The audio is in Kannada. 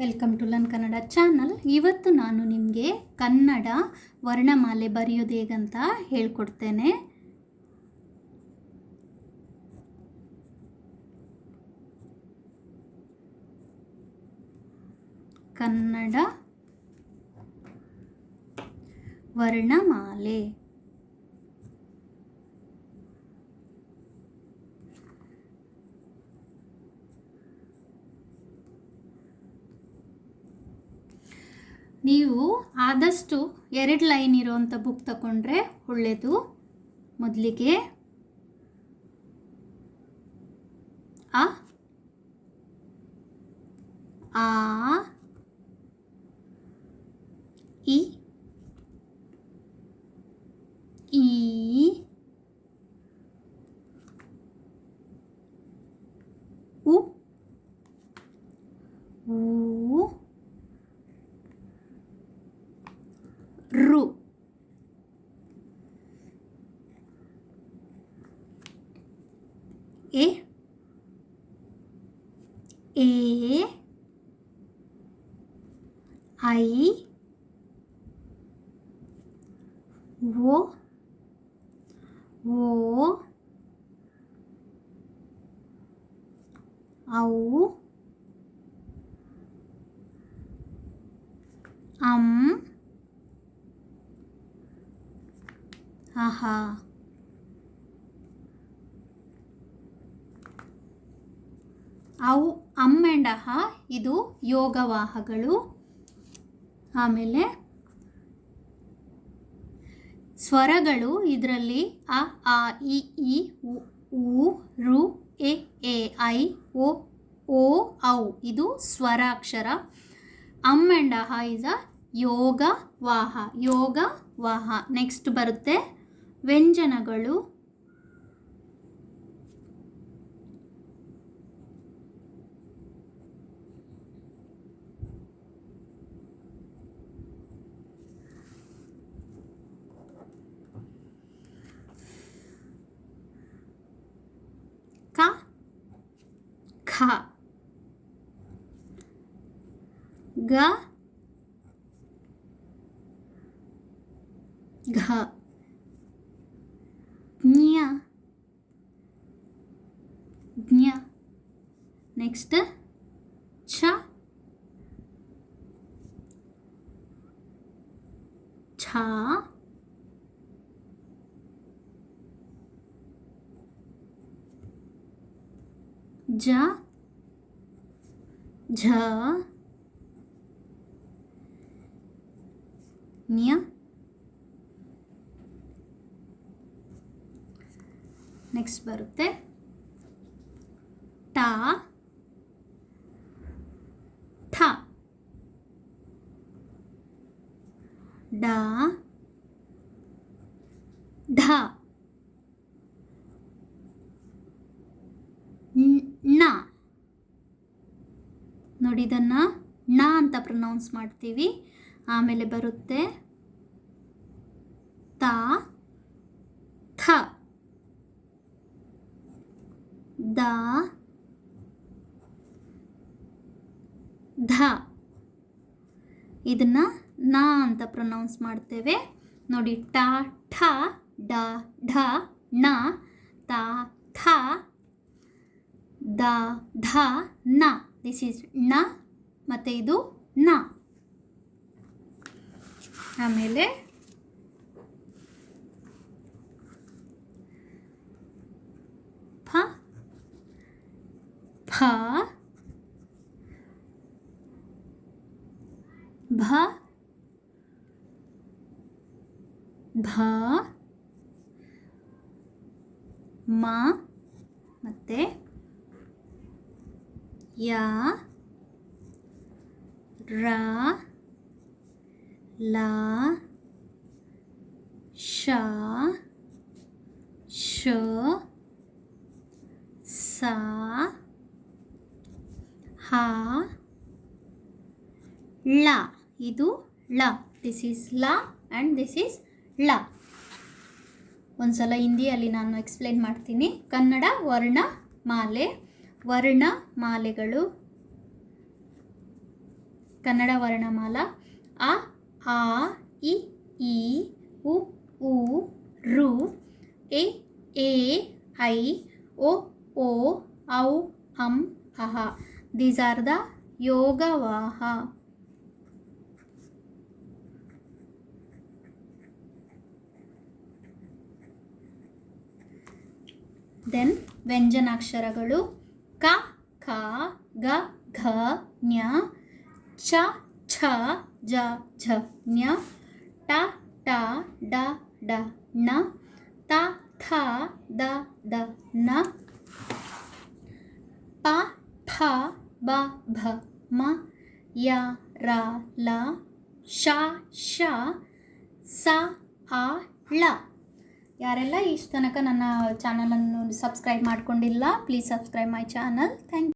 Welcome to learn Kannada channel. ಇವತ್ತು ನಾನು ನಿಮಗೆ ಕನ್ನಡ ವರ್ಣಮಾಲೆ ಬರೆಯೋದು ಹೇಗಂತ ಹೇಳ್ಕೊಡ್ತೇನೆ. ಕನ್ನಡ ವರ್ಣಮಾಲೆ. ನೀವು ಆದಷ್ಟು 2 ಲೈನ್ ಇರೋವಂಥ ಬುಕ್ ತಗೊಂಡ್ರೆ ಒಳ್ಳೆಯದು. ಮೊದಲಿಗೆ ಅ ಆ ಇ ಈ ಉ ಊ ರು. ಎ ಐ ಓ ಔ ಆಹಾ. ಅವು ಆ್ಯಂಡ್ ಅಹ ಇದು ಯೋಗವಾಹಗಳು. ಆಮೇಲೆ ಸ್ವರಗಳು ಇದರಲ್ಲಿ ಅ ಆ ಇ ಉ ರು ಎ ಐ ಓ ಔ ಇದು ಸ್ವರಾಕ್ಷರ. ಆ್ಯಂಡ್ ಅಹ ಇಸ್ ಅ ಯೋಗವಾಹ. ನೆಕ್ಸ್ಟ್ ಬರುತ್ತೆ ವ್ಯಂಜನಗಳು. ಕ ಖ ಗ ಘ ಜ್ಞ ನೆಕ್ಸ್ಟ್ ಛ ಝ ನ್ಯ. ನೆಕ್ಸ್ಟ್ ಬರುತ್ತೆ ಟ ಠ ಡ ಢ ಣ. ನೋಡಿ, ಇದನ್ನು ಣ ಅಂತ ಪ್ರೊನೌನ್ಸ್ ಮಾಡ್ತೀವಿ. ಆಮೇಲೆ ಬರುತ್ತೆ ತ ಥ ದ ಧ. ಇದನ್ನು ನ ಅಂತ ಪ್ರೊನೌನ್ಸ್ ಮಾಡ್ತೇವೆ. ನೋಡಿ, ಟ ಠ ಡ ಢ ಣ ತ ಥ ದ ಧ ನ. ದಿಸ್ ಈಸ್ ಣ ಮತ್ತು ಇದು ನ. ಆಮೇಲೆ ಫ ಫ ಭ ಭ ಮ ಮತ್ತು ಯ ರ ಲ ಶ ಶ ಸ ಹ ಳ. ಇದು ಳ. ದಿಸ್ ಈಸ್ ಲ ಆ್ಯಂಡ್ ದಿಸ್ ಈಸ್ ಳ. ಒಂದ್ಸಲ ಹಿಂದಿಯಲ್ಲಿ ನಾನು ಎಕ್ಸ್ಪ್ಲೇನ್ ಮಾಡ್ತೀನಿ. ಕನ್ನಡ ವರ್ಣಮಾಲೆ. ವರ್ಣಮಾಲೆಗಳು ಕನ್ನಡ ವರ್ಣಮಾಲಾ ಅ ಆ ಇ ಈ ಉ ಊ ರು ಎ ಐ ಓ ಔ ಅಂ ಅಹ. These are the Yogavaha. Then ವ್ಯಂಜನಾಕ್ಷರಗಳು ಕ ಖ ಗ ಘ ಞ ಚ ಛ ಜ ಝ ಞ ಟ ಟ ಡ ಡ ಣ ತ ಥ ದ ದ ನ ಪ ಫ ಬ ಭ ಮ ಯ ರ ಲ ಶ ಶ ಸ ಆ ಳ. ಯಾರೆಲ್ಲ ಇಷ್ಟು ತನಕ ನನ್ನ ಚಾನಲನ್ನು ಸಬ್ಸ್ಕ್ರೈಬ್ ಮಾಡ್ಕೊಂಡಿಲ್ಲ, please subscribe my channel. Thank you.